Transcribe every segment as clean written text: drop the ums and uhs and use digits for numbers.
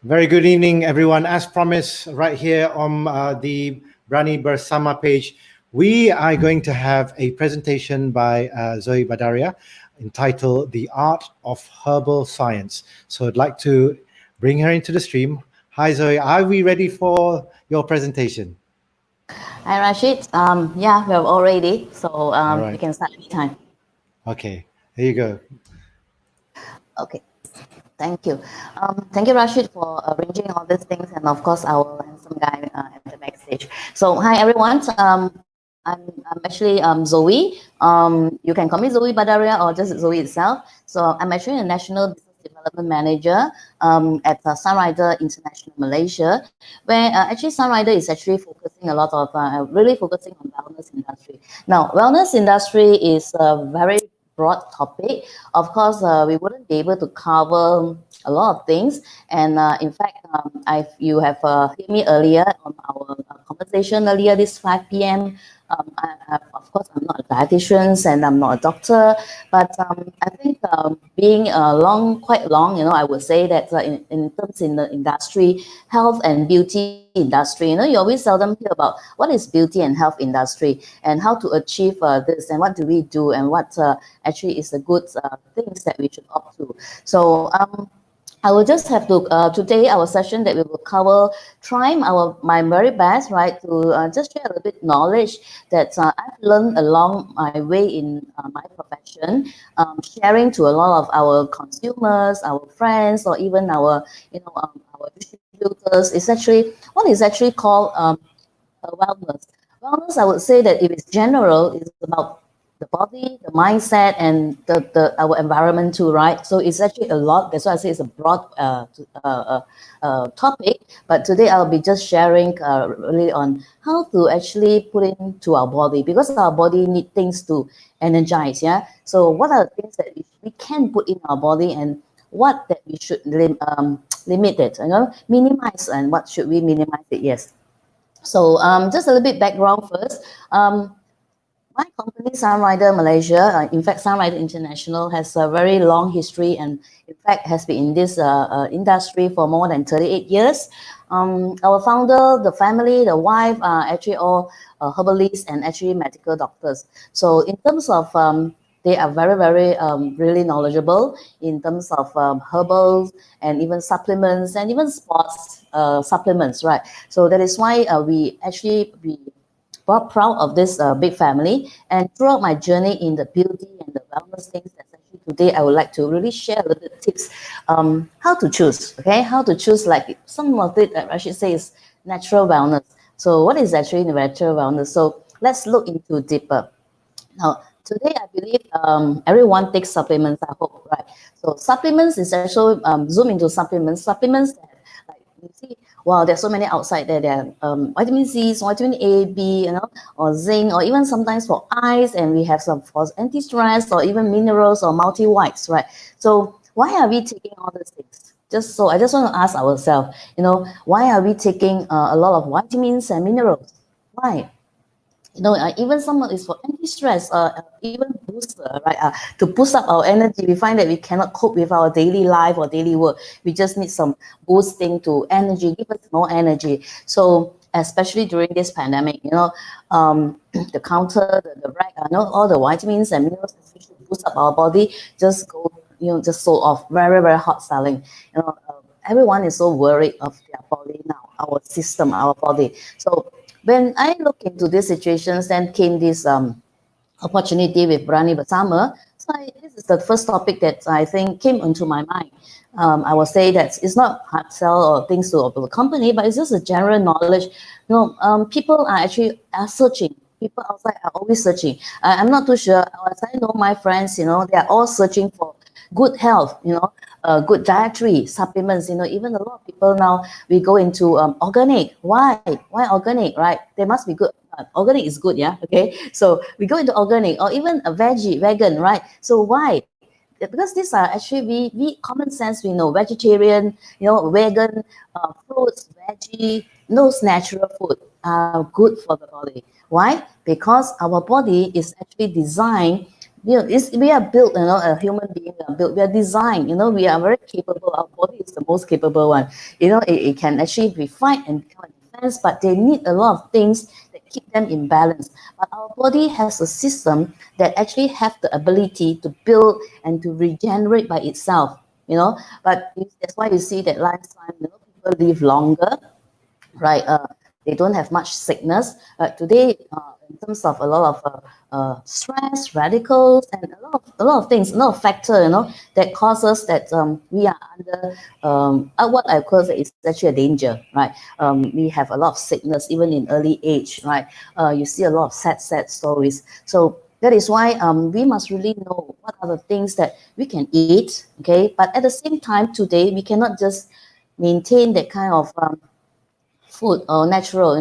Very good evening, everyone. As promised, right here on the Berani Bersama page, we are going to have a presentation by Zoe Badariah entitled The Art of Herbal Science. So I'd like to bring her into the stream. Hi, Zoe. Are we ready for your presentation? Hi, Rashid. Yeah, we're all ready, so All we right. can start anytime. Okay. Here you go. Okay. Thank you, Rashid, for arranging all these things, and of course, our handsome guy at the backstage. So, hi everyone. I'm actually Zoe. You can call me Zoe Badariah or just Zoe itself. So, I'm actually a National Business Development Manager at Sunrider International Malaysia, where actually Sunrider is actually focusing a lot of really focusing on wellness industry. Now, wellness industry is a very broad topic. Of course, we wouldn't be able to cover a lot of things. And in fact, you have heard me earlier on our conversation earlier this 5 p.m. Of course, I'm not a dietitian and I'm not a doctor, but I think being quite long, I would say that in terms in the industry, health and beauty industry, you always seldom hear about what is beauty and health industry and how to achieve this and what do we do and what actually is the good things that we should opt to. So I will just have to today our session that we will cover, try my very best, right, to just share a little bit knowledge that I've learned along my way in my profession, sharing to a lot of our consumers, our friends, or even our our distributors. Is actually what is actually called wellness. Wellness, I would say that if it's general, it's about the body, the mindset, and our environment too, right? So it's actually a lot. That's why I say it's a broad topic. But today I'll be just sharing really on how to actually put into our body, because our body need things to energize. Yeah. So what are the things that we can put in our body, and what that we should limit it, minimize, and what should we minimize it? Yes. So just a little bit background first. My company, Sunrider Malaysia, in fact, Sunrider International, has a very long history and, in fact, has been in this industry for more than 38 years. Our founder, the family, the wife are actually all herbalists and actually medical doctors. So in terms of they are very, very really knowledgeable in terms of herbals and even supplements and even sports supplements, right? So that is why we proud of this big family. And throughout my journey in the beauty and the wellness things, that's actually today I would like to really share a little bit tips how to choose, okay? How to choose, like some of it I should say is natural wellness. So what is actually natural wellness? So let's look into deeper. Now, today I believe everyone takes supplements, I hope, right? So supplements is also zoom into supplements. Supplements that, like you see, wow, there's so many outside there. There are vitamin C, vitamin A, B, or zinc, or even sometimes for eyes, and we have some for anti-stress, or even minerals or multi-whites, right? So why are we taking all these things? I just want to ask ourselves, why are we taking a lot of vitamins and minerals? Why? Even some is for anti-stress, even booster, right? To boost up our energy. We find that we cannot cope with our daily life or daily work. We just need some boosting to energy, give us more energy. So especially during this pandemic, the counter, the rack, all the vitamins and minerals, especially to boost up our body, just go, just sold off. Very, very hot selling. Everyone is so worried of their body now, our system, our body. So when I look into these situations, then came this opportunity with Berani Bersama. So this is the first topic that I think came into my mind. I will say that it's not hard sell or things to build a company, but it's just a general knowledge. People are actually searching. People outside are always searching. I'm not too sure. As I know my friends, they are all searching for good health, good dietary supplements. Even a lot of people now, we go into organic. Why organic, right? They must be good. Organic is good, yeah. Okay, so we go into organic, or even a vegan, right? So why? Because these are actually we common sense. We know vegetarian, vegan, fruits, veggie, those natural food are good for the body. Why? Because our body is actually designed we are built, a human being are built, we are designed, we are very capable. Our body is the most capable one. It can actually be fight and become a defense, but they need a lot of things that keep them in balance. But our body has a system that actually have the ability to build and to regenerate by itself, But that's why you see that lifetime, people live longer, right? They don't have much sickness. Today, in terms of a lot of stress, radicals, and a lot of things, a lot of factor, that causes that we are under what I call is actually a danger, right? We have a lot of sickness even in early age, right? You see a lot of sad stories. So that is why we must really know what are the things that we can eat, okay? But at the same time, today we cannot just maintain that kind of food or natural,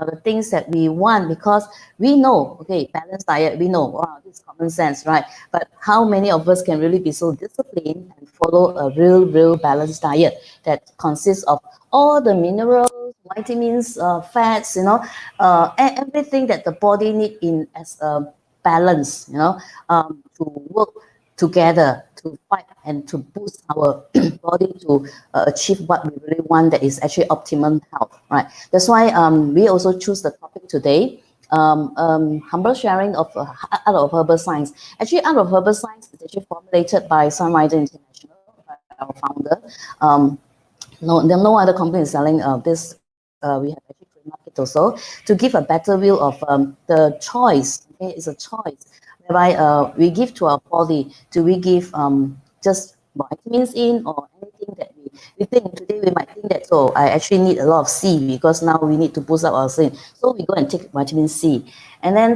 the things that we want, because we know, okay, balanced diet, we know, wow, this is common sense, right? But how many of us can really be so disciplined and follow a real balanced diet that consists of all the minerals, vitamins, fats, everything that the body need in as a balance, to work together to fight and to boost our body to achieve what we really want, that is actually optimum health, right? That's why we also choose the topic today, humble sharing of art of herbal science. Actually, art of herbal science is actually formulated by Sunrider International, by our founder. No other company is selling this. We have actually free market also to give a better view of the choice. Okay, it's a choice whereby we give to our body. Do we give just vitamins in, or anything that we think today we might think that, so I actually need a lot of C because now we need to boost up our skin, so we go and take vitamin C. And then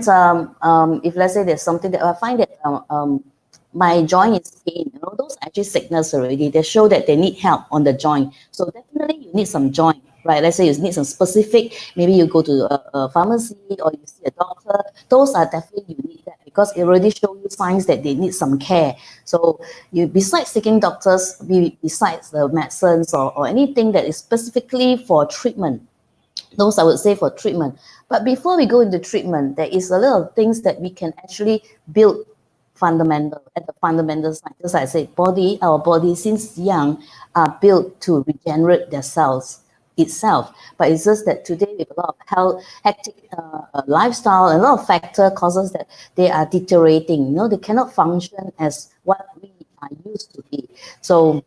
if let's say there's something that I find that my joint is pain, those actually sickness already, they show that they need help on the joint. So definitely you need some joint, right? Let's say you need some specific, maybe you go to a pharmacy or you see a doctor. Those are definitely you need that, because it already show you signs that they need some care. So you, besides seeking doctors, besides the medicines or anything that is specifically for treatment, those I would say for treatment. But before we go into treatment, there is a lot of things that we can actually build at the fundamental side. Just like I said, our body since young are built to regenerate their cells itself. But it's just that today with a lot of health, hectic lifestyle, and a lot of factor causes that they are deteriorating. They cannot function as what we are used to be. So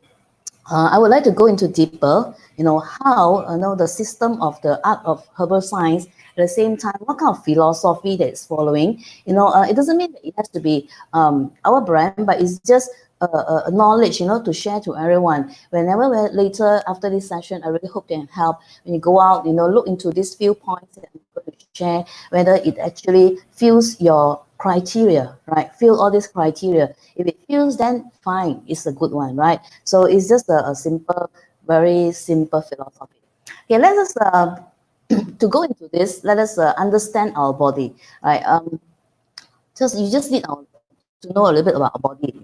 I would like to go into deeper, how, the system of the art of herbal science, at the same time, what kind of philosophy that is following. It doesn't mean that it has to be our brand, but it's just a knowledge, to share to everyone. Whenever we're later after this session, I really hope they can help. When you go out, look into these few points that I'm going to share, whether it actually fills your criteria, right? Fill all these criteria. If it fills, then fine, it's a good one, right? So it's just a simple, very simple philosophy. Okay, let us to go into this. Let us understand our body, right? You just need to know a little bit about our body.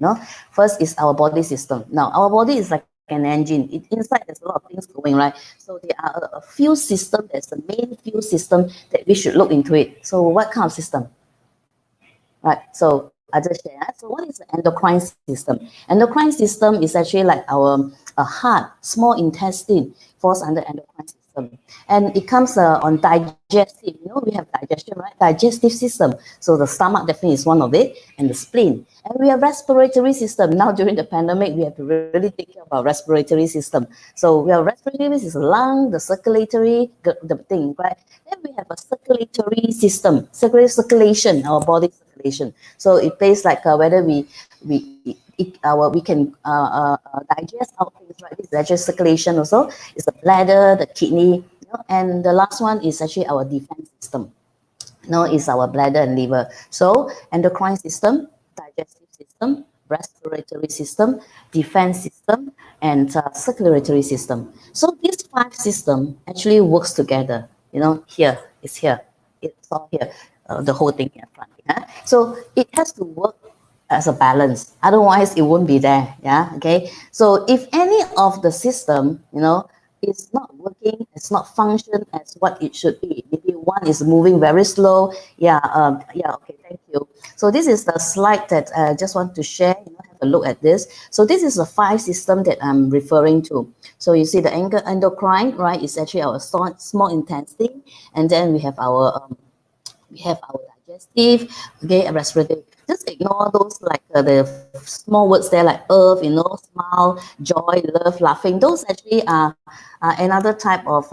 First is our body system. Now, our body is like an engine. Inside there's a lot of things going, right? So there are a few systems. There's the main few system that we should look into it. So what kind of system? Right, so I just share. So what is the endocrine system? Endocrine system is actually like our heart, small intestine falls under endocrine system. And it comes on digestive. We have digestion, right? Digestive system. So the stomach definitely is one of it, and the spleen. And we have respiratory system. Now during the pandemic, we have to really take care of our respiratory system. So we have respiratory system, lung, the circulatory, the thing, right? Then we have a circulatory system, circulation, our body circulation. So it plays like whether we can digest our things, right? This is actually circulation also. It's the bladder, the kidney, and the last one is actually our defense system. Is our bladder and liver. So endocrine system, digestive system, respiratory system, defense system, and circulatory system. So these 5 systems actually works together. Here, it's all here, the whole thing in front. Yeah? So it has to work as a balance. Otherwise, it won't be there. Yeah. Okay. So if any of the system, is not working, it's not function as what it should be. Maybe one is moving very slow. Yeah, okay, thank you. So this is the slide that I just want to share. Have a look at this. So this is the 5 system that I'm referring to. So you see the endocrine, right, is actually our small intestine, and then we have our digestive, okay, respiratory. Just ignore those like the small words there like earth, smile, joy, love, laughing. Those actually are another type of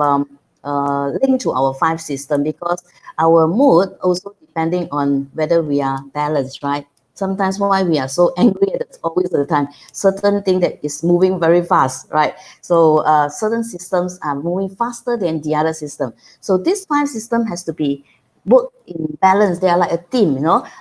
link to our 5 system, because our mood also depending on whether we are balanced, right? Sometimes why we are so angry at always the time, certain thing that is moving very fast, right? So certain systems are moving faster than the other system. So this 5 system has to be work in balance. They are like a team,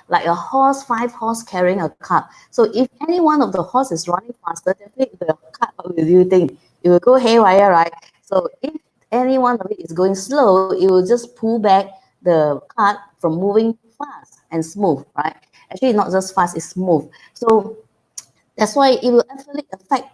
like a horse, 5 horse carrying a cart. So if any one of the horse is running faster, definitely the cart, what will you think? It will go haywire, right? So if any one of it is going slow, it will just pull back the cart from moving fast and smooth, right? Actually, not just fast, it's smooth. So that's why it will actually affect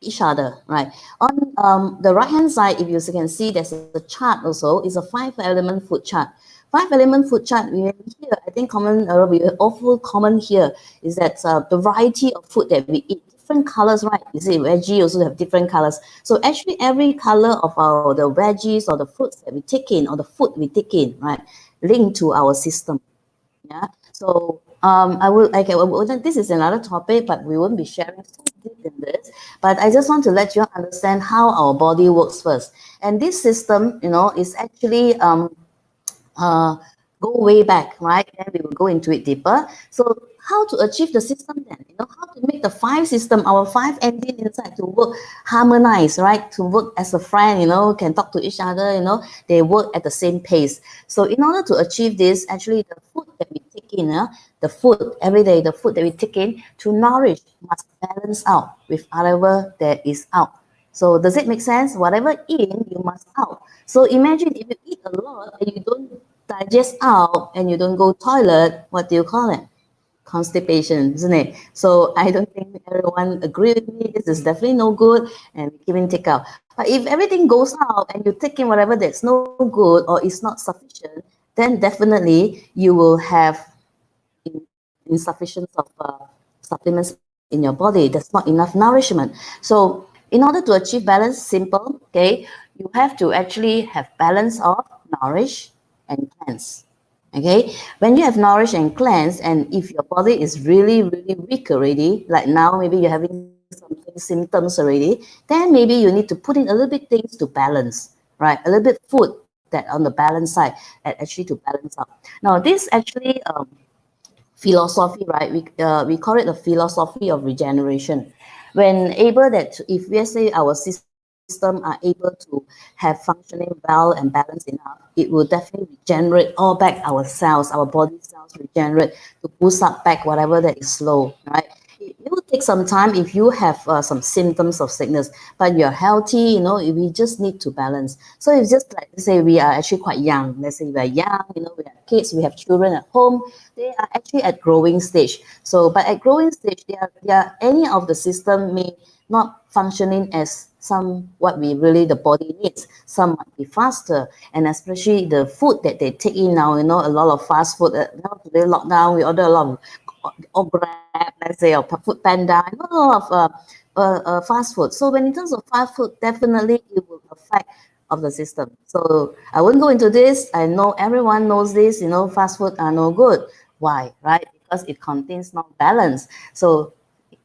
each other, right? On the right hand side, if you can see, there's a chart also. It's a 5-element food chart. 5-element food chart. We have here, I think awful common here is that the variety of food that we eat, different colors, right? You see, veggie also have different colors. So actually, every color of the veggies or the fruits that we take in or the food we take in, right, linked to our system. Yeah. So this is another topic, but we won't be sharing so deep in this. But I just want to let you understand how our body works first. And this system, is actually go way back, right? Then we will go into it deeper. So how to achieve the system then? How to make the 5 system, our 5 engine inside to work harmonize, right? To work as a friend, can talk to each other, they work at the same pace. So in order to achieve this, actually the food that we take in, the food every day, the food that we take in to nourish must balance out with whatever that is out. So does it make sense? Whatever in, you must out. So imagine if you eat a lot and you don't digest out and you don't go toilet, what do you call it? Constipation, isn't it? So I don't think everyone agree with me. This is definitely no good, and we even take out. But if everything goes out and you take in whatever that's no good or is not sufficient, then definitely you will have insufficiency of supplements in your body. There's not enough nourishment. So in order to achieve balance, simple, okay, you have to actually have balance of nourish and cleanse. Okay, when you have nourish and cleanse, and if your body is really, really weak already, like now, maybe you're having some symptoms already, then maybe you need to put in a little bit things to balance, right? A little bit food that on the balance side, and actually to balance out. Now, this actually philosophy, right? We call it the philosophy of regeneration. When able that, if we say our system are able to have functioning well and balanced enough, it will definitely regenerate all back our cells, our body cells regenerate to boost up back whatever that is slow, right? It will take some time if you have some symptoms of sickness, but you're healthy, we just need to balance. So it's just like, let's say we are actually quite young. Let's say we are young, we have kids, we have children at home. They are actually at growing stage. So, but at growing stage, they are any of the system may not functioning as what we really the body needs. Some might be faster, and especially the food that they take in now, a lot of fast food. Now today lockdown, we order a lot of or Grab, let's say, or Food Panda, a lot of fast food. So when in terms of fast food, definitely it will affect of the system. So I won't go into this. I know everyone knows this, fast food are no good. Why, right? Because it contains no balance. So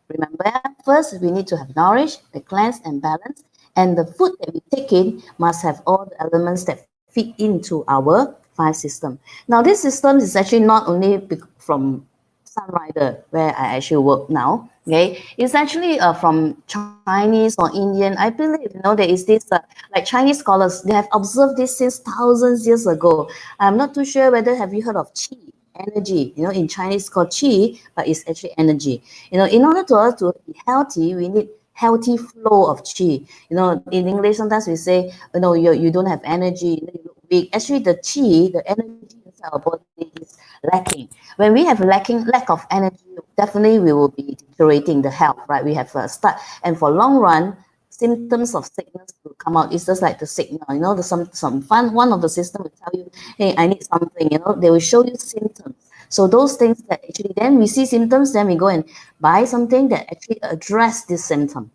remember, first we need to have nourish, the cleanse and balance, and the food that we take in must have all the elements that fit into our 5 system. Now, this system is actually not only from Sunrider, where I actually work now. Okay, it's actually from Chinese or Indian. I believe there is this like Chinese scholars. They have observed this since thousands years ago. I'm not too sure whether have you heard of qi, energy. In Chinese it's called qi, but it's actually energy. In order to us to be healthy, we need healthy flow of qi. In English sometimes we say, you don't have energy, you look weak. Actually, the qi, the energy inside our body is lacking. When we have lack of energy, definitely we will be deteriorating the health, right? We have start, and for long run, symptoms of sickness will come out. It's just like the signal, you know, one of the system will tell you, hey, I need something, you know, they will show you symptoms. So those things that actually, then we see symptoms, then we go and buy something that actually address this symptom.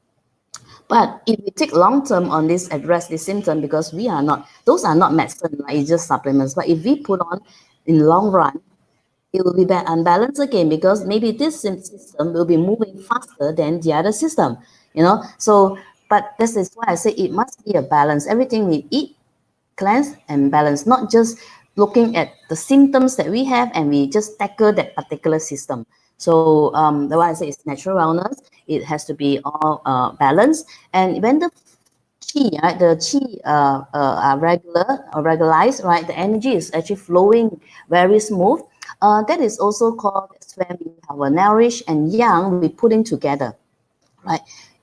But if we take long term on this, address this symptom, because those are not medicine, right? It's just supplements. But if we put on in long run, it will be unbalanced again, because maybe this system will be moving faster than the other system, you know. So, but this is why I say it must be a balance. Everything we eat, cleanse and balance, not just looking at the symptoms that we have and we just tackle that particular system. So the way I say is natural wellness. It has to be all balanced. And when the qi, right, the qi are regularized, right, the energy is actually flowing very smooth. That is also called, that's when we have a nourish and yang, we putting together, right?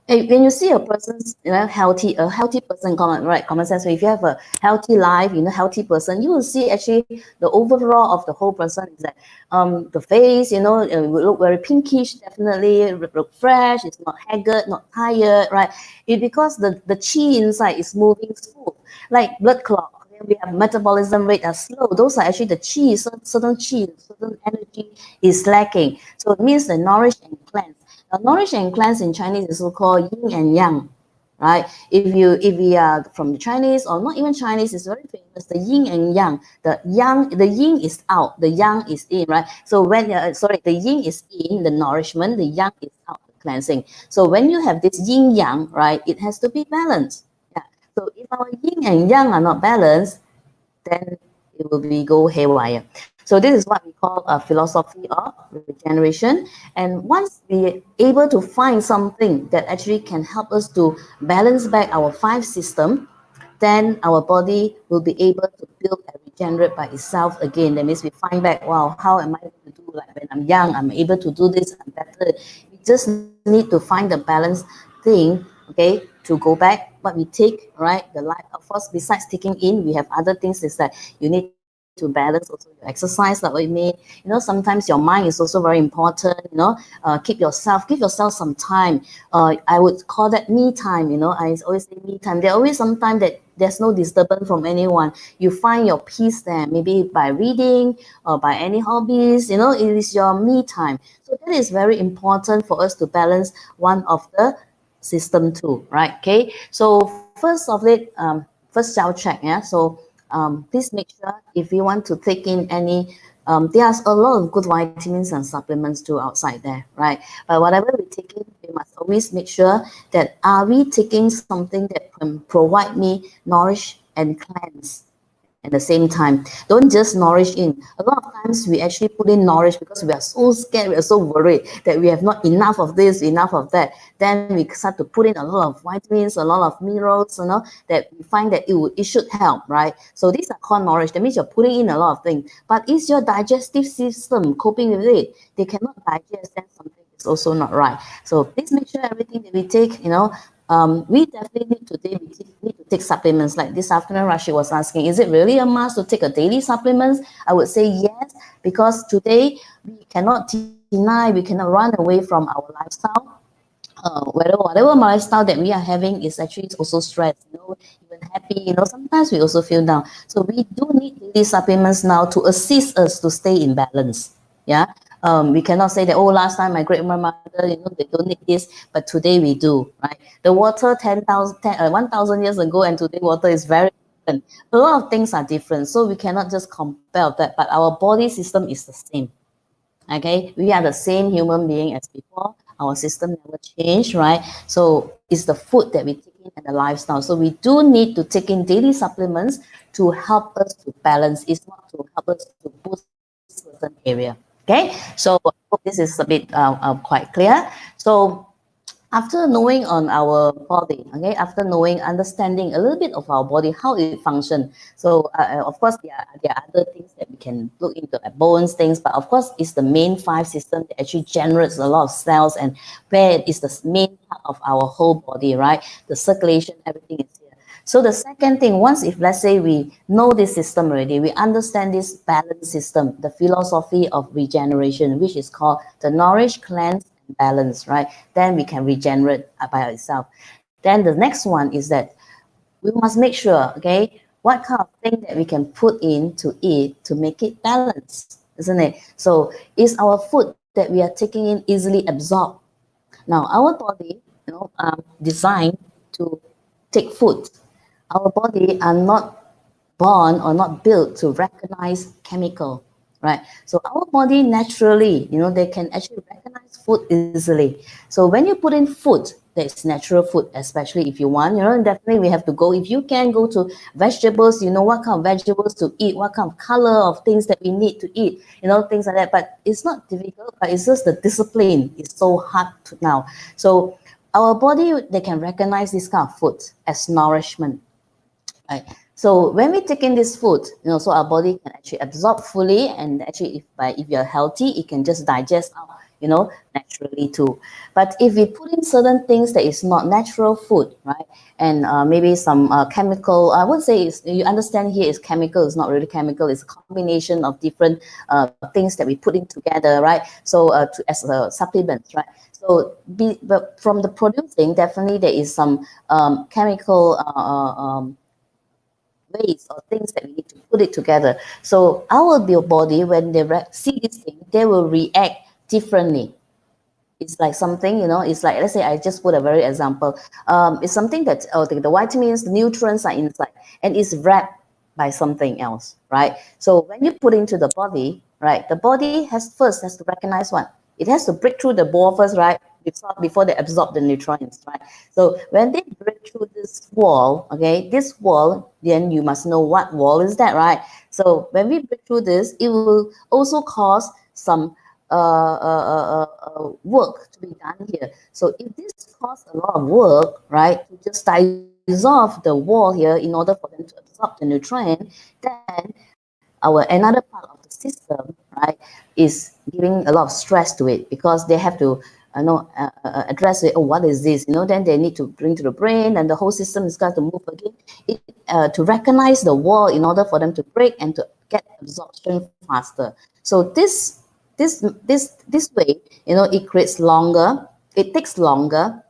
When you see a person's, you know, a healthy person, common sense. So if you have a healthy life, you know, healthy person, you will see actually the overall of the whole person is that the face, you know, it will look very pinkish, definitely look fresh. It's not haggard, not tired, right? Because the qi inside is moving smooth, like blood clot. We have metabolism rate are slow. Those are actually the qi, certain qi, certain energy is lacking. So it means the nourish and cleanse. Now, nourish and cleanse in Chinese is called yin and yang, right? If we are from the Chinese or not even Chinese, it's very famous. The yin and yang. The yin is out, the yang is in, right? So when the yin is in, the nourishment, the yang is out, the cleansing. So when you have this yin yang, right, it has to be balanced. Yeah. So if our yin and yang are not balanced, then it will go haywire. So this is what we call a philosophy of regeneration. And once we are able to find something that actually can help us to balance back our 5 system, then our body will be able to build and regenerate by itself again. That means we find back, wow, how am I going to do, like when I'm young, I'm able to do this, I'm better. We just need to find the balance thing, okay, to go back what we take, right? The life, of course, besides taking in, we have other things is that you need to balance also your exercise, like what you mean. You know, sometimes your mind is also very important, you know. Give yourself some time. I would call that me time, you know. I always say me time. There always some time that there's no disturbance from anyone. You find your peace there, maybe by reading or by any hobbies, you know. It is your me time. So that is very important for us to balance one of the system too, right? Okay, so first of it, first self check, yeah. So please make sure if you want to take in any, there's a lot of good vitamins and supplements too outside there, right? But whatever we take in, we must always make sure that are we taking something that can provide me nourish and cleanse at the same time. Don't just nourish in. A lot of times we actually put in nourish because we are so scared, we are so worried that we have not enough of this, enough of that. Then we start to put in a lot of vitamins, a lot of minerals, you know, that we find that it should help, right? So these are called nourish. That means you're putting in a lot of things. But is your digestive system coping with it? They cannot digest, then something is also not right. So please make sure everything that we take, you know, we definitely need to take supplements. Like this afternoon, Rashid was asking, is it really a must to take a daily supplements? I would say yes, because today we cannot deny, we cannot run away from our lifestyle. Whatever lifestyle that we are having is actually also stress, you know, even happy, you know, sometimes we also feel down. So we do need daily supplements now to assist us to stay in balance. Yeah. We cannot say that, oh, last time my great grandmother, you know, they don't need this, but today we do, right? The water 1,000 years ago and today water is very different. A lot of things are different, so we cannot just compare that, but our body system is the same. Okay, we are the same human being as before. Our system never changed, right? So it's the food that we take in and the lifestyle. So we do need to take in daily supplements to help us to balance. It's not to help us to boost certain area. Okay, so I hope this is a bit quite clear. So after knowing on our body, okay, after knowing, understanding a little bit of our body, how it functions. So of course, there are other things that we can look into, like bones, things, but of course, it's the main 5 system that actually generates a lot of cells, and where it is the main part of our whole body, right? The circulation, everything is here. So the second thing, once if let's say we know this system already, we understand this balance system, the philosophy of regeneration, which is called the nourish, cleanse, balance, right? Then we can regenerate by itself. Then the next one is that we must make sure, okay, what kind of thing that we can put in to eat to make it balanced, isn't it? So is our food that we are taking in easily absorbed? Now, our body, designed to take food. Our body are not born or not built to recognize chemical, right? So our body naturally, they can actually recognize food easily. So when you put in food that is natural food, especially if you want, definitely we have to go, if you can go to vegetables, what kind of vegetables to eat, what kind of color of things that we need to eat, things like that. But it's not difficult, but it's just the discipline is so hard to now. So our body, they can recognize this kind of food as nourishment. Right. So when we take in this food, so our body can actually absorb fully, and actually, if you're healthy, it can just digest out, naturally too. But if we put in certain things that is not natural food, right, and maybe some chemical, I would say you understand here is chemical. It's not really chemical. It's a combination of different things that we put in together, right? So as supplements, right? So but from the producing, definitely there is some chemical ways or things that we need to put it together. So our body, when they see this thing, they will react differently. It's like something, it's like, let's say I just put a very example. It's something that the vitamins, the nutrients are inside, and it's wrapped by something else, right? So when you put into the body, right, the body has to recognize what? It has to break through the wall first, right? Before they absorb the nutrients, right? So when they break through this wall, okay, this wall, then you must know what wall is that, right? So when we break through this, it will also cause some work to be done here. So if this costs a lot of work, right, to just dissolve the wall here in order for them to absorb the nutrient, then another part of the system, right, is giving a lot of stress to it, because they have to address it. Oh, what is this? Then they need to bring to the brain, and the whole system is got to move again to recognize the wall in order for them to break and to get absorption faster. So this way, it creates longer. It takes longer.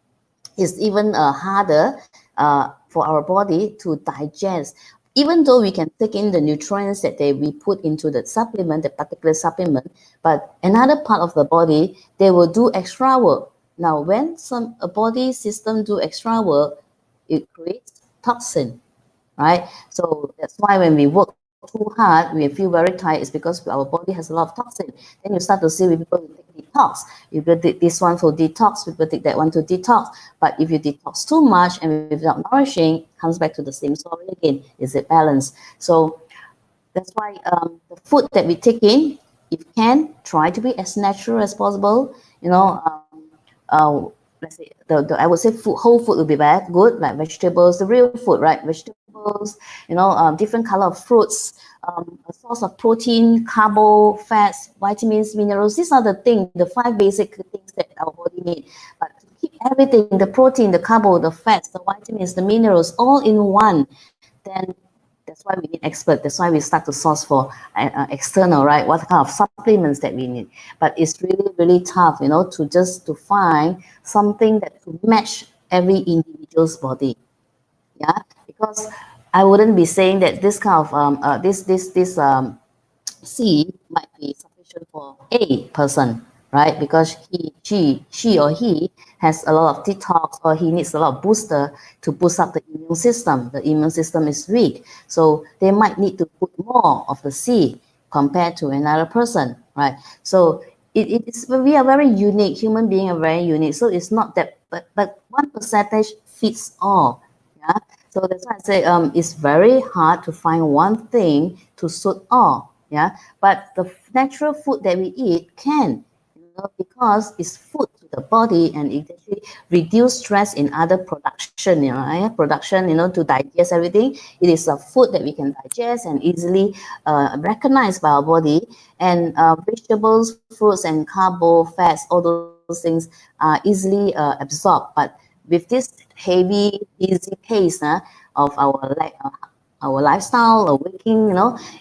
It's even harder for our body to digest. Even though we can take in the nutrients that we put into the supplement, the particular supplement, but another part of the body, they will do extra work. Now, when a body system do extra work, it creates toxin, right? So that's why when we work too hard, we feel very tired, it's because our body has a lot of toxin. Then you start to see people who take detox. You take this one for detox, people take that one to detox. But if you detox too much and without nourishing, it comes back to the same story again. Is it balanced? So that's why the food that we take in, if you can, try to be as natural as possible. Let's say I would say whole food would be good, like vegetables, the real food, right? Vegetables, different color of fruits, a source of protein, carbo, fats, vitamins, minerals. These are the things, the 5 basic things that our body needs. But to keep everything, the protein, the carbo, the fats, the vitamins, the minerals, all in one, then that's why we need experts. That's why we start to source for external, right? What kind of supplements that we need. But it's really, really tough, to find something that could match every individual's body. Yeah, because I wouldn't be saying that this kind of C might be sufficient for a person, right? Because she or he has a lot of detox, or he needs a lot of booster to boost up the immune system. The immune system is weak, so they might need to put more of the C compared to another person, right? So we are very unique. Human beings are very unique. So it's not that, but one percentage fits all. Yeah. So that's why I say it's very hard to find one thing to suit all. Yeah, but the natural food that we eat can, because it's food to the body, and it actually reduce stress in other production, production, to digest everything. It is a food that we can digest and easily recognize by our body. And vegetables, fruits, and carbo, fats, all those things are easily absorbed. But with this heavy, easy pace of our lifestyle or working,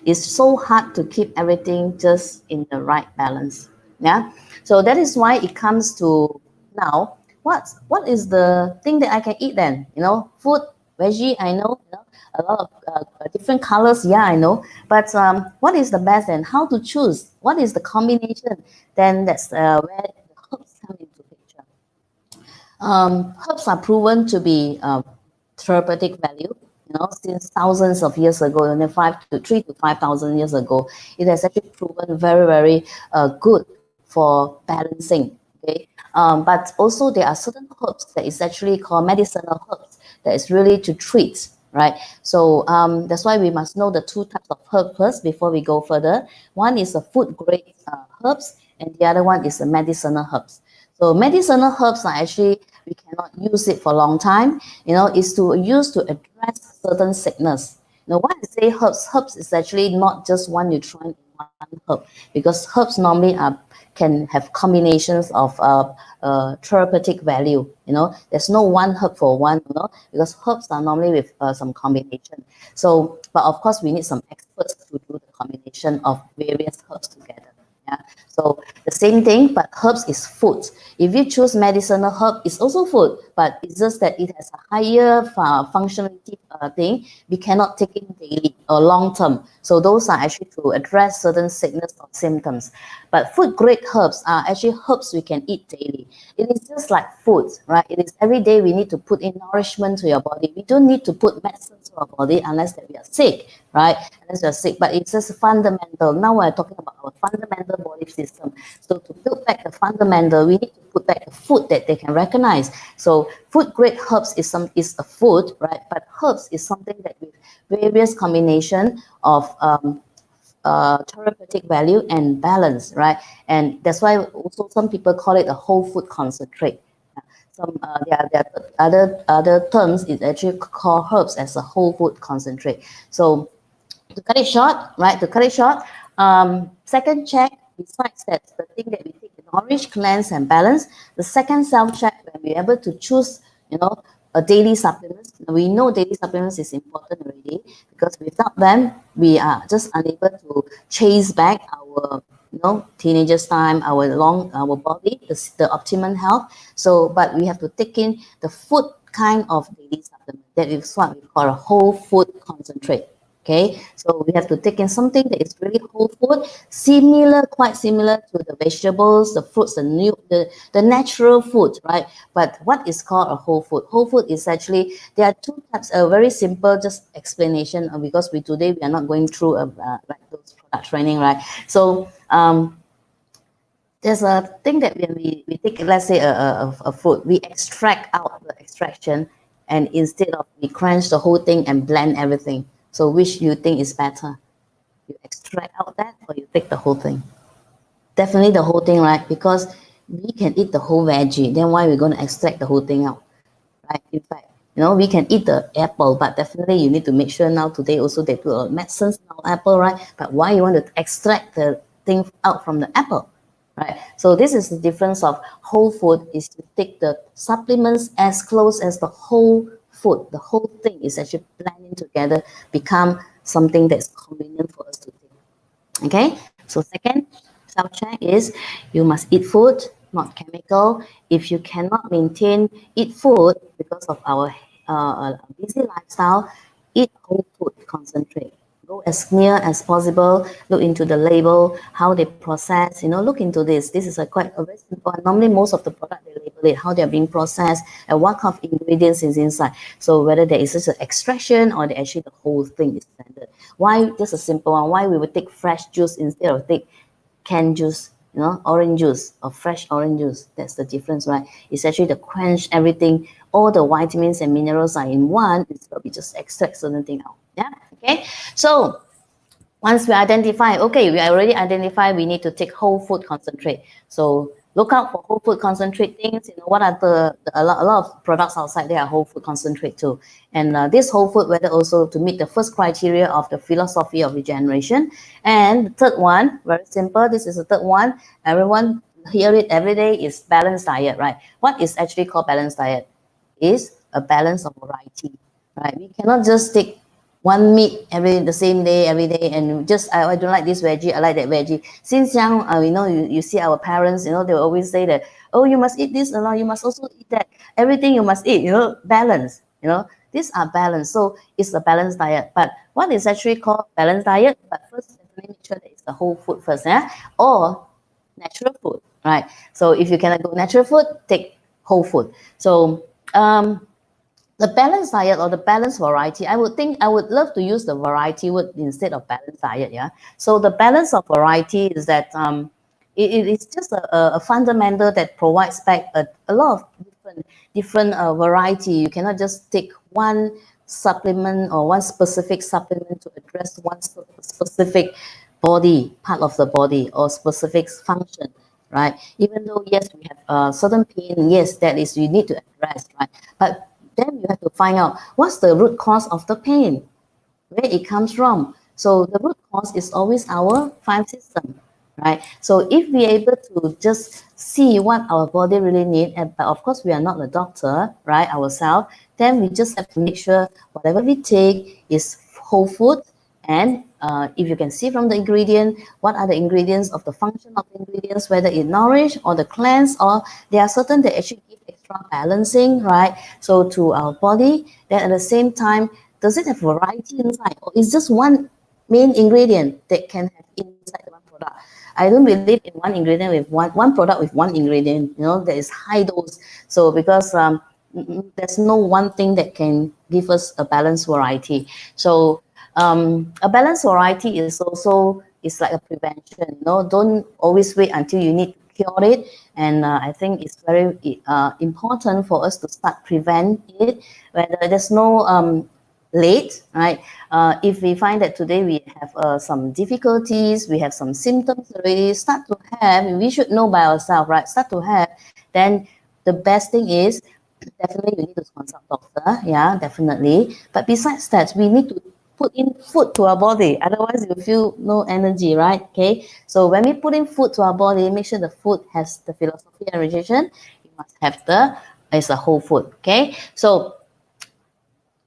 it's so hard to keep everything just in the right balance. Yeah. So that is why it comes to now, what is the thing that I can eat then? You know, food, veggie, I know, you know, a lot of different colors, yeah, I know. But what is the best and how to choose? What is the combination? Then that's where the herbs come into picture. Herbs are proven to be therapeutic value. You know, since thousands of years ago, and then 3 to 5,000 years ago, it has actually proven very, very good for balancing. Okay, but also there are certain herbs that is actually called medicinal herbs that is really to treat, right? So that's why we must know the two types of herbs first before we go further. One is the food grade herbs, and the other one is the medicinal herbs. So medicinal herbs are actually, we cannot use it for a long time. You know, it's to use to address certain sickness. Now, when I say herbs, herbs is actually not just one nutrient in one herb, because herbs normally can have combinations of therapeutic value. You know, there's no one herb for one, you know, because herbs are normally with some combination. So, but of course, we need some experts to do the combination of various herbs together. Yeah. So the same thing, but herbs is food. If you choose medicinal herb, it's also food, but it's just that it has a higher functionality thing. We cannot take it daily or long term. So those are actually to address certain sickness or symptoms. But food grade herbs are actually herbs we can eat daily. It is just like food, right? It is every day we need to put in nourishment to your body. We don't need to put medicine to our body unless that we are sick, right? Unless we are sick, but it's just fundamental. Now we're talking about our fundamental body system. So to build back the fundamental, we need to put back the food that they can recognize. So food grade herbs is a food, right? But herbs is something that with various combination of therapeutic value and balance, right? And that's why also some people call it a whole food concentrate. Some there are other terms is actually called herbs as a whole food concentrate. So to cut it short, right? To cut it short, second check, besides that, the thing that we take to nourish, cleanse, and balance. The second self-check, when we're able to choose, you know, a daily supplements. We know daily supplements is important already, because without them, we are just unable to chase back our, you know, teenagers' time, our body, the optimum health. So, but we have to take in the food kind of daily supplement. That is what we call a whole food concentrate. Okay, so we have to take in something that is really whole food, quite similar to the vegetables, the fruits, the natural food, right? But what is called a whole food? Whole food is actually, there are two types, a very simple just explanation, because today we are not going through like those product training, right? So there's a thing that when we take, let's say a fruit, we extract out the extraction, and instead of we crunch the whole thing and blend everything. So which you think is better? You extract out that, or you take the whole thing? Definitely the whole thing, right? Because we can eat the whole veggie. Then why are we going to extract the whole thing out, right? In fact, you know, we can eat the apple, but definitely you need to make sure now today also they put medicines in our apple, right? But why you want to extract the thing out from the apple, right? So this is the difference of whole food, is to take the supplements as close as the whole food. The whole thing is actually blending together, become something that's convenient for us to take. Okay, so second self-check is you must eat food, not chemical. If you cannot eat food because of our busy lifestyle, eat whole food, concentrate. Go as near as possible, look into the label, how they process, you know, look into this. This is quite a very simple. Normally most of the product they label it, how they're being processed, and what kind of ingredients is inside. So whether there is just an extraction or actually the whole thing is blended. Why just a simple one? Why we would take fresh juice instead of take canned juice, you know, orange juice or fresh orange juice? That's the difference, right? It's actually to quench everything. All the vitamins and minerals are in one, instead we just extract certain thing out. Yeah, okay. So once we identify, okay, we already identified we need to take whole food concentrate. So look out for whole food concentrate things. You know, what are a lot of products outside there are whole food concentrate too. And this whole food, whether also to meet the first criteria of the philosophy of regeneration. And the third one, very simple. This is the third one. Everyone hear it every day, is balanced diet, right? What is actually called balanced diet? Is a balance of variety, right? We cannot just take one meat the same day, every day, and just I don't like this veggie, I like that veggie. Since young, you know, you see our parents, you know, they always say that, oh, you must eat this, and you must also eat that. Everything you must eat, you know, balance. You know, these are balanced. So it's a balanced diet. But what is actually called balanced diet? But first, definitely make sure that it's the whole food first, yeah, or natural food, right? So if you cannot go natural food, take whole food. So the balanced diet or the balanced variety, I would love to use the variety word instead of balanced diet. Yeah. So the balance of variety is that it is just a fundamental that provides back a lot of different variety. You cannot just take one supplement or one specific supplement to address one specific part of the body or specific function, right? Even though yes, we have certain pain, yes, that is you need to address, right? But then you have to find out what's the root cause of the pain, where it comes from. So the root cause is always our five system, right? So if we're able to just see what our body really needs, but of course we are not a doctor, right, ourselves, then we just have to make sure whatever we take is whole food. And if you can see from the ingredient, what are the ingredients of the function of the ingredients, whether it nourish or the cleanse, or there are certain that actually give extra balancing, right? So to our body, then at the same time, does it have variety inside, or is just one main ingredient that can have inside one product? I don't believe in one ingredient with one product with one ingredient. You know, there is high dose. So because there's no one thing that can give us a balanced variety. So a balanced variety is also is like a prevention. You know, don't always wait until you need to cure it. And I think it's very important for us to start prevent it, whether there's no late, right? If we find that today we have some difficulties, we have some symptoms already, start to have, we should know by ourselves, right? Start to have, then the best thing is definitely you need to consult doctor, yeah, definitely. But besides that, we need to put in food to our body, otherwise you feel no energy, right? Okay, so when we put in food to our body, make sure the food has the philosophy and nutrition. You must have it's a whole food. Okay, so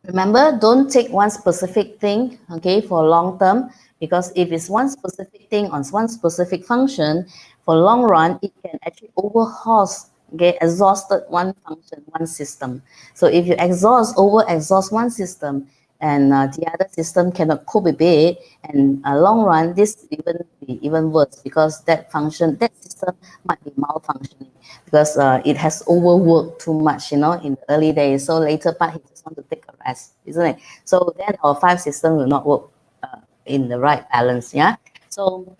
remember, don't take one specific thing, okay, for long term, because if it's one specific thing on one specific function, for long run, it can actually overhaul, okay, exhausted one function, one system. So if you over exhaust one system, and the other system cannot cope with it, and long run, this even be even worse, because that system might be malfunctioning, because it has overworked too much, you know, in the early days. So later part, he just want to take a rest, isn't it? So then our five system will not work in the right balance. Yeah. So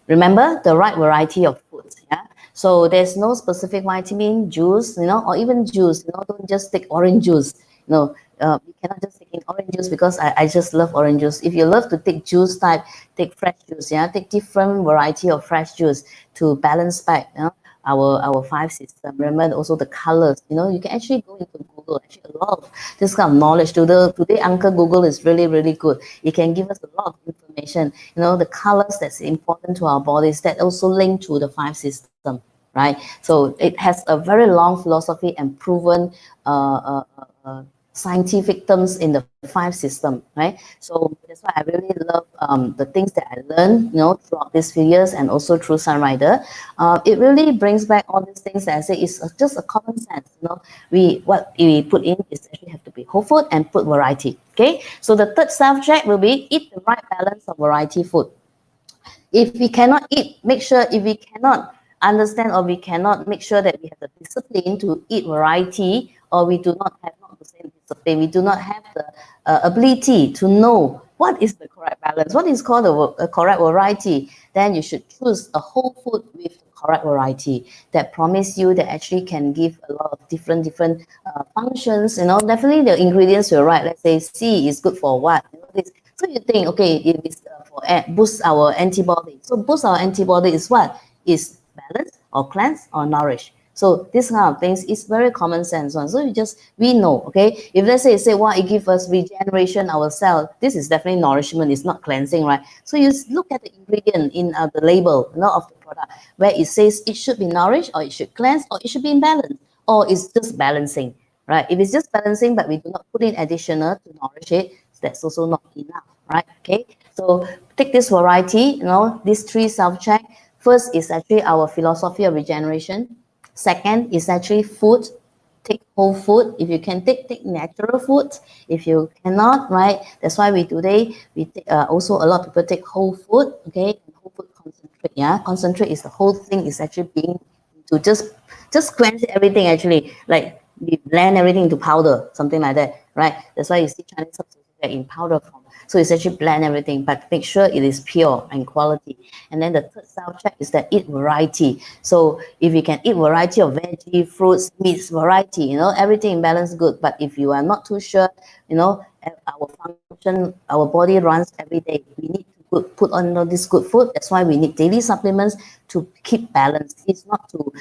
remember the right variety of foods. Yeah. So there's no specific vitamin, juice, you know, or even juice. You know, don't just take orange juice. No, you cannot just take in orange juice because I just love orange juice. If you love to take juice type, take fresh juice. Yeah, take different variety of fresh juice to balance back. You know, our five system. Remember also the colors. You know, you can actually go into Google. Actually, a lot of this kind of knowledge. Today, Uncle Google is really, really good. It can give us a lot of information. You know, the colors that's important to our bodies that also link to the five system, right? So it has a very long philosophy and proven scientific terms in the five system, right? So that's why I really love the things that I learned, you know, throughout these few years and also through Sunrider. It really brings back all these things that I say is just a common sense. You know, what we put in is actually have to be whole food and put variety. Okay, so the third self-check will be eat the right balance of variety food. If we cannot eat, make sure if we cannot understand or we cannot make sure that we have the discipline to eat variety, or we do not have not the same discipline, we do not have the ability to know what is the correct balance, what is called a correct variety, then you should choose a whole food with the correct variety that promise you that actually can give a lot of different functions. You know, definitely the ingredients you're right. Let's say C is good for what, you know, this. So you think, okay, it is for boost our antibody. So boost our antibody is what? Is balance or cleanse or nourish. So this kind of things is very common sense one. So we know, okay? If let's say well, it gives us regeneration our cell, this is definitely nourishment, it's not cleansing, right? So you look at the ingredient in the label, you know, of the product, where it says it should be nourished, or it should cleanse, or it should be in balance, or it's just balancing, right? If it's just balancing, but we do not put in additional to nourish it, that's also not enough, right? Okay, so take this variety, these 3 self-check. First is actually our philosophy of regeneration. Second is actually food. Take whole food. If you can take natural food. If you cannot, right? That's why we take, also a lot of people take whole food, okay? Whole food concentrate, yeah? Concentrate is the whole thing is actually being to just quench everything actually. Like we blend everything into powder, something like that, right? That's why you see Chinese herbs in powder form. So it's actually blend everything, but make sure it is pure and quality. And then the third self-check is that eat variety. So if you can eat variety of veggie, fruits, meats, variety, everything in balance good. But if you are not too sure, our function, our body runs every day. We need to put on this good food. That's why we need daily supplements to keep balance. It's not to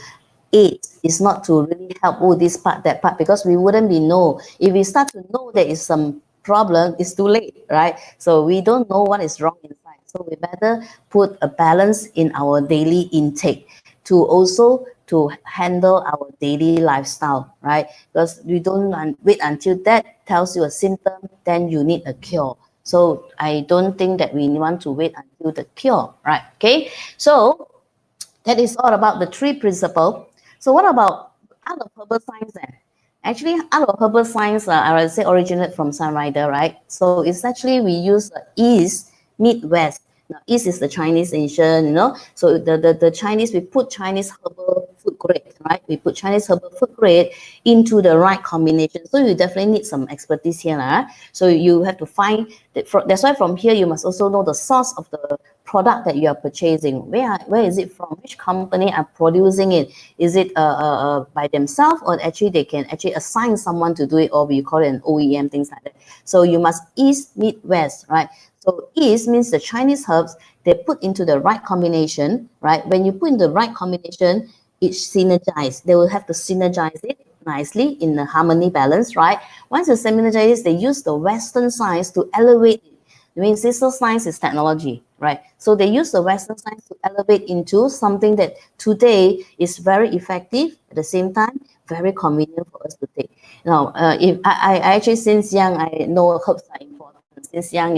aid, it's not to really help this part, that part, because we wouldn't know. If we start to know there is some problem, it's too late, right? So we don't know what is wrong inside. So we better put a balance in our daily intake to also to handle our daily lifestyle, right? Because we don't wait until that tells you a symptom, then you need a cure. So I don't think that we want to wait until the cure, right? Okay, so that is all about the 3 principles. So what about art of herbal science then? Actually, art of herbal science, I would say, originated from Sunrider, right? So it's actually we use East meet West. Now, East is the Chinese Asian, So the Chinese, we put Chinese herbal food grade, right? We put Chinese herbal food grade into the right combination. So you definitely need some expertise here, right? So you have to find that. That's why from here you must also know the source of the product that you are purchasing. Where is it from? Which company are producing it? Is it by themselves, or actually they can actually assign someone to do it, or we call it an OEM, things like that. So you must East meet West, right? So East means the Chinese herbs, they put into the right combination, right? When you put in the right combination, it synergize. They will have to synergize it nicely in the harmony balance, right? Once you synergize, they use the Western science to elevate it. I mean, sister science is technology, right? So they use the Western science to elevate into something that today is very effective, at the same time, very convenient for us to take. Now, if I actually, since young, I know herbs are important. Since young,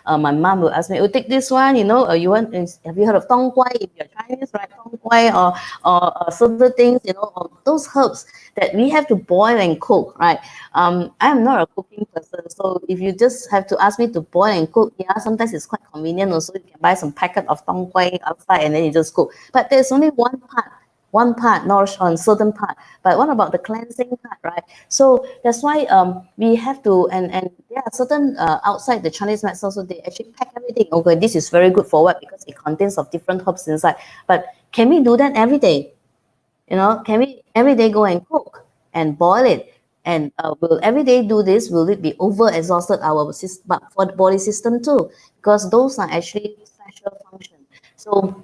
my mom will ask me, "Oh, take this one, you want? Have you heard of tong quai? If you're Chinese, right? Tong quai or certain things, or those herbs that we have to boil and cook, right? I'm not a cooking person, so if you just have to ask me to boil and cook, yeah, sometimes it's quite convenient. Also, you can buy some packet of tong quai outside and then you just cook. But there's only one part nourished on certain part, but what about the cleansing part, right? So that's why we have to, and there are certain outside the Chinese medicine, so they actually pack everything. Okay, this is very good for what? Because it contains of different herbs inside. But can we do that every day? Can we every day go and cook and boil it? And will every day do this? Will it be over exhausted our system, for the body system too? Because those are actually special function. So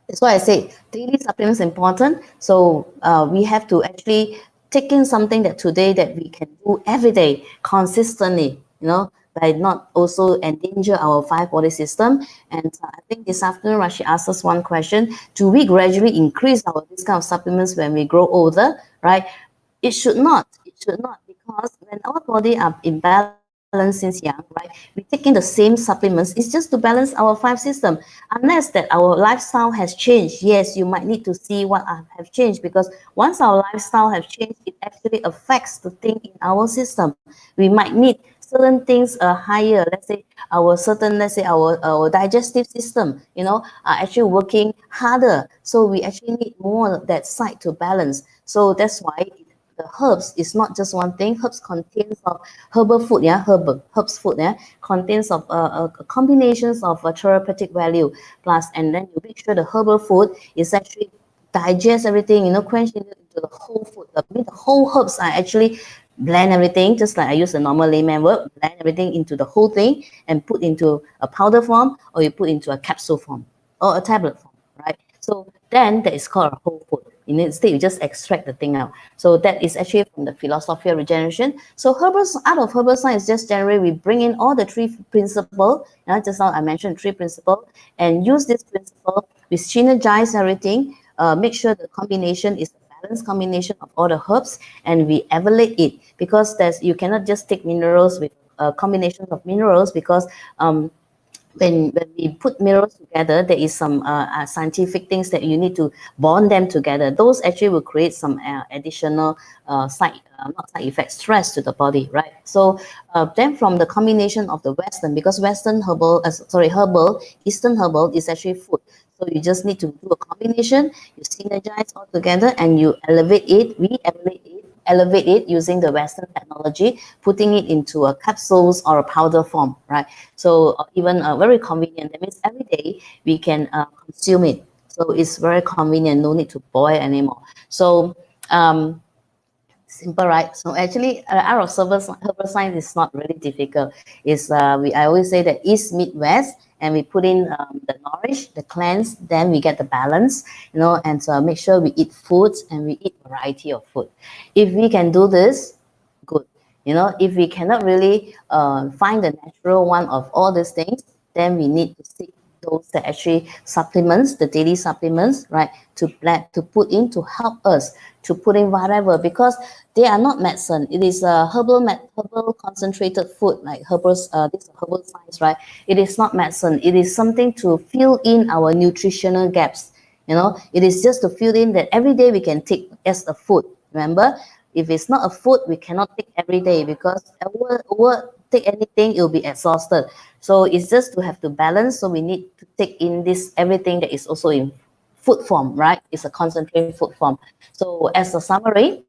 that's why I say daily supplements important. So we have to actually take in something that today that we can do every day consistently, by not also endanger our 5 body system. And I think this afternoon, Rashi asked us one question: do we gradually increase this kind of supplements when we grow older? Right? It should not. It should not, because when our body are in balance since young, right? We take in the same supplements. It's just to balance our 5 system. Unless that our lifestyle has changed, yes, you might need to see what have changed, because once our lifestyle has changed, it actually affects the thing in our system. We might need certain things higher. Let's say our digestive system, are actually working harder. So we actually need more of that side to balance. So that's why the herbs is not just one thing. Herbs contains of herbal food, herbs food, contains of combinations of therapeutic value. Plus, and then you make sure the herbal food is actually digest everything, quench into the whole food. The whole herbs are actually blend everything, just like I use a normal layman word, blend everything into the whole thing and put into a powder form, or you put into a capsule form or a tablet form, right? So then that is called a whole food. Instead, you just extract the thing out. So that is actually from the philosophy of regeneration. So art of herbal science, just generally we bring in all the 3 principles. Just now I mentioned 3 principles, and use this principle. We synergize everything. Make sure the combination is a balanced combination of all the herbs, and we evaluate it, because you cannot just take minerals with combinations of minerals, because when we put minerals together, there is some scientific things that you need to bond them together. Those actually will create some additional not side effects, stress to the body, right? So then from the combination of the Western, because Western herbal, Eastern herbal is actually food. So you just need to do a combination, you synergize all together, and you elevate it using the Western technology, putting it into a capsules or a powder form, right? So even very convenient. That means every day we can consume it. So it's very convenient. No need to boil anymore. So simple, right? So actually, art of herbal science is not really difficult. It's I always say that East meet West, and we put in the nourish, the cleanse, then we get the balance, you know, and make sure we eat foods and we eat variety of food. If we can do this, good. You know, if we cannot really find the natural one of all these things, then we need to seek those that actually supplements, the daily supplements, right, to put in to help us to put in whatever, because they are not medicine. It is a herbal concentrated food, like this herbal science, right? It is not medicine. It is something to fill in our nutritional gaps. You know, it is just to fill in that every day we can take as a food. Remember, if it's not a food, we cannot take every day, because over take anything, you'll be exhausted. So it's just to have to balance. So we need to take in this everything that is also in food form, right? It's a concentrated food form. So as a summary,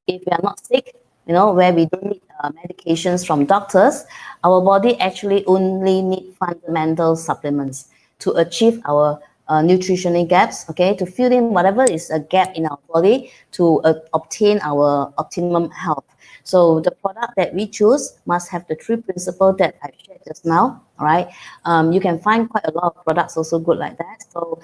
if we are not sick, you know, where we don't need medications from doctors, our body actually only need fundamental supplements to achieve our nutritional gaps, okay, to fill in whatever is a gap in our body to obtain our optimum health. So the product that we choose must have the three principles that I shared just now, all right? You can find quite a lot of products also good like that. So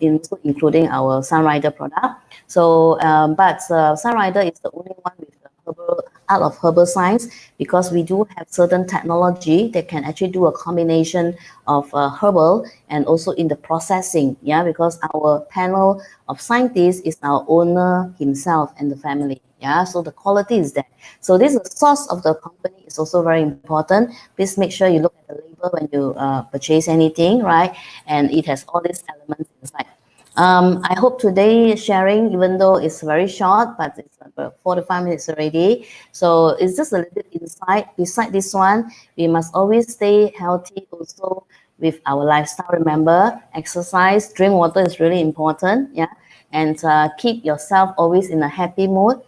including our Sunrider product. So, but Sunrider is the only one with the art of herbal science, because we do have certain technology that can actually do a combination of herbal and also in the processing, yeah, because our panel of scientists is our owner himself and the family, yeah, so the quality is there. So this is the source of the company is also very important. Please make sure you look at the label when you purchase anything, right? And it has all these elements inside. I hope today's sharing, even though it's very short, but it's about 45 minutes already. So it's just a little bit insight. Beside this one, we must always stay healthy also with our lifestyle. Remember, exercise, drink water is really important. Yeah. And keep yourself always in a happy mood.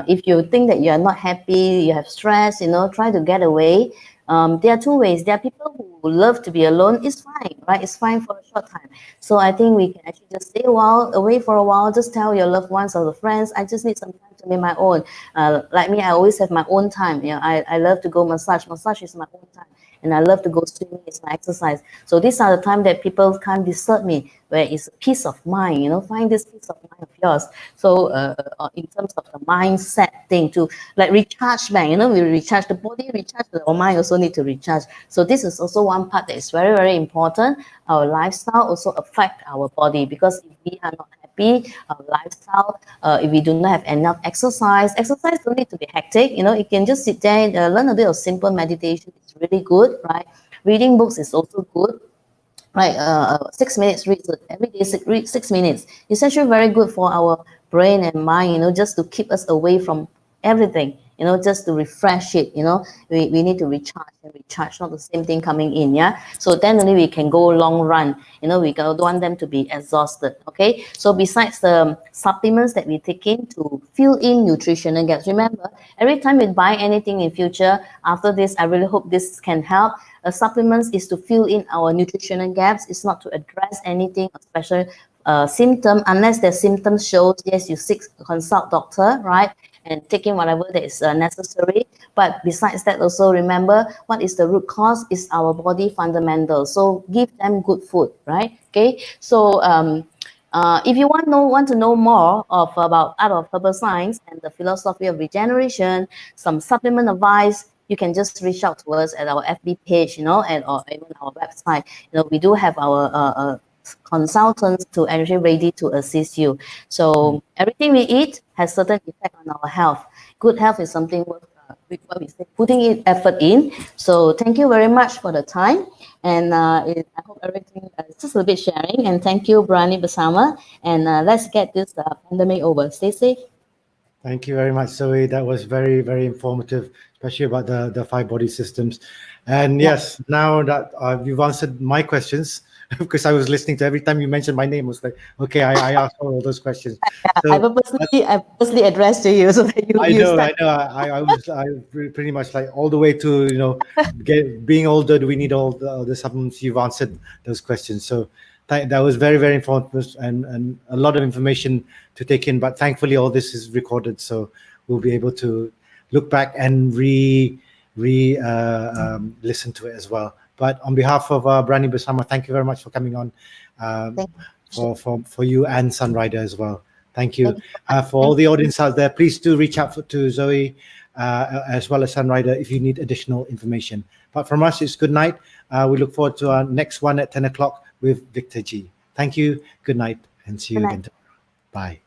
If you think that you are not happy, you have stress, you know, try to get away. There are two ways. There are people who love to be alone. It's fine, right? It's fine for a short time. So I think we can actually just stay away for a while. Just tell your loved ones or the friends, I just need some time to be my own. Like me, I always have my own time. You know, I love to go massage. Massage is my own time. And I love to go swimming, it's my exercise. So these are the time that people can't disturb me, where it's a peace of mind, you know, find this peace of mind of yours. So in terms of the mindset thing to like recharge back, you know, we recharge the body, recharge our mind also need to recharge. So this is also one part that is very, very important. Our lifestyle also affect our body, because if we are not happy, our lifestyle, if we do not have enough exercise don't need to be hectic, you know, you can just sit there and learn a bit of simple meditation. It's really good, right? Reading books is also good, right? 6 minutes read every day, read 6 minutes. It's actually very good for our brain and mind, you know, just to keep us away from everything, you know, just to refresh it, you know. We need to recharge, not the same thing coming in, yeah. So then only we can go long run, you know. We don't want them to be exhausted, okay. So besides the supplements that we take in to fill in nutritional gaps, remember, every time we buy anything in future, after this, I really hope this can help. Supplements is to fill in our nutritional gaps. It's not to address anything, special symptom, unless the symptoms shows, yes, you consult doctor, right? And taking whatever that is necessary. But besides that, also remember what is the root cause is our body fundamental. So give them good food, right? Okay. So if you want to know more about art of herbal science and the philosophy of regeneration, some supplement advice, you can just reach out to us at our FB page, you know, and or even our website. You know, we do have our consultants to actually ready to assist you. So everything we eat has certain effect on our health. Good health is something worth with what we say, putting in effort in. So thank you very much for the time. And I hope everything is just a bit sharing. And thank you, Berani Bersama. And let's get this pandemic over. Stay safe. Thank you very much, Zoe. That was very, very informative, especially about the five body systems. And yes, now that you've answered my questions, because I was listening to every time you mentioned my name, I was like, okay, I asked all those questions. I purposely addressed to you so that you start. I pretty much like all the way to being older. Do we need all the supplements? You've answered those questions, so that was very, very informative and a lot of information to take in. But thankfully, all this is recorded, so we'll be able to look back and listen to it as well. But on behalf of Berani Bersama, thank you very much for coming on, for you and Sunrider as well. Thank you. For all the audience out there, please do reach out to Zoe as well as Sunrider if you need additional information. But from us, it's good night. We look forward to our next one at 10 o'clock with Victor G. Thank you. Good night and see you again tomorrow. Bye.